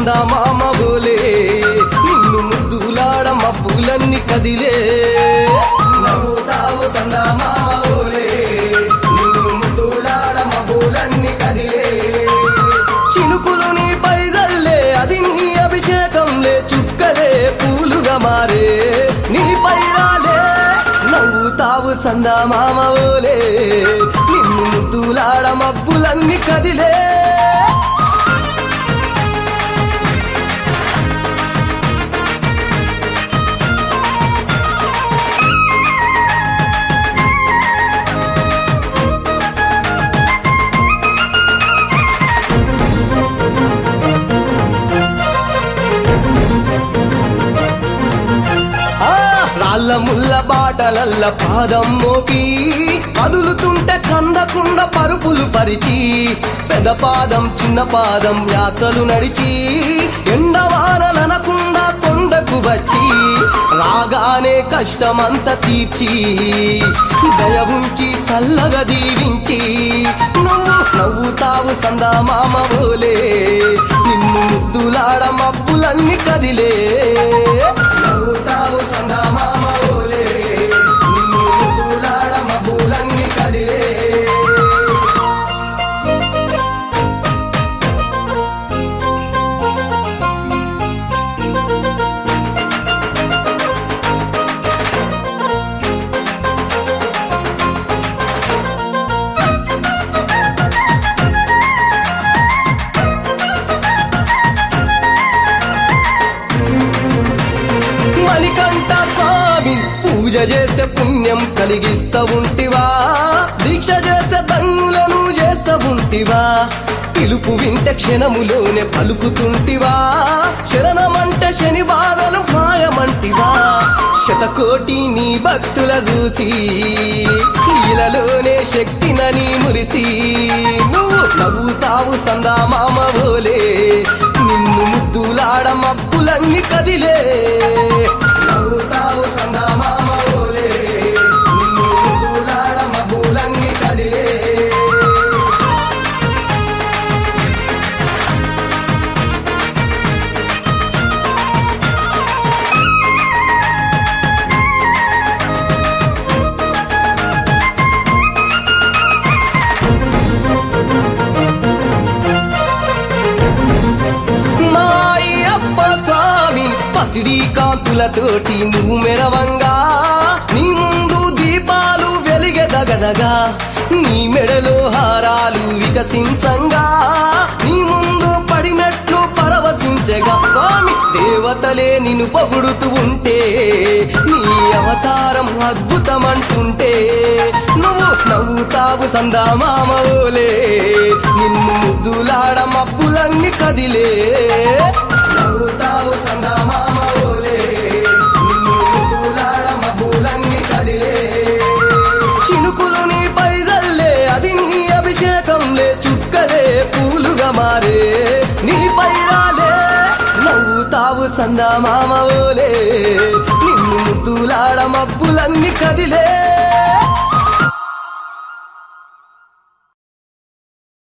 సందమామ బోలే నిన్ను ముద్దులాడ మబ్బులన్నీ కదిలే నవ్వుతావు సందమామ బోలే నిన్ను ముద్దులాడ మబ్బులన్నీ కదిలే చినుకులు నీ పైదల్లే అది నీ అభిషేకంలే చుక్కలే పూలుగా మారే నీ పైరాలే నవ్వుతావు సందమామ బోలే నిన్ను ముద్దులాడ మబ్బులన్నీ కదిలే రాళ్ళ ముళ్ళ బాటలల్ల పాదం మోపి కదులుతుంటే కందకుండా పరుపులు పరిచి పెద్ద పాదం చిన్న పాదం యాత్రలు నడిచి ఎండవానలనకుండా కొండకు వచ్చి రాగానే కష్టమంతా తీర్చి దయ ఉంచి సల్లగా దీవించి నువ్వు నవ్వుతావు సందమామ బోలే నిన్ను ముద్దులాడ మబ్బులన్నీ కదిలే నవ్వుతావు సందమామ బోలే నిన్ను ముద్దులాడ మబ్బులన్నీ కదిలే మణికంఠ స్వామి పూజ చేస్తే పుణ్యం కలిగిస్తా ఉంటివా దీక్ష చేస్తే ధన్యులను చేస్తా ఉంటివా పిలుపు వింటే క్షణములోనే పలుకుతుంటివా శరణమంటే శని బాధలు మాయమంటివా శతకోటి నీ భక్తుల చూసి ఇలలోనే శక్తినని మురిసి నువ్వు నవ్వుతావు సందమామ బోలే నిన్ను ముద్దులాడ మబ్బులన్నీ కదిలే నవ్వుతావు సందమామ బోలే నిన్ను ముద్దులాడ మబ్బులన్నీ కదిలే పసిడి కాంతులతోటి నువ్వు మెరవంగా నీ ముందు దీపాలు వెలిగెదగదగా నీ మెడలో హారాలు వికసించంగా నీ ముందు పడిమెట్లు పరవశించగా స్వామి దేవతలే నిన్ను పొగుడుతూ ఉంటే నీ అవతారం అద్భుతమంటుంటే నువ్వు నవ్వుతావు సందమామ బోలే నిన్ను ముద్దులాడ మబ్బులన్నీ కదిలే నవ్వుతావు సందమామ బోలే నిన్ను ముద్దులాడ మబ్బులన్నీ కదిలే చినుకులు నీ పైదల్లే అది నీ అభిషేకంలే చుక్కలే పూలుగా మారే నీ పైరాలే నవ్వుతావు సందమామ బోలే నిన్ను ముద్దులాడ మబ్బులన్నీ కదిలే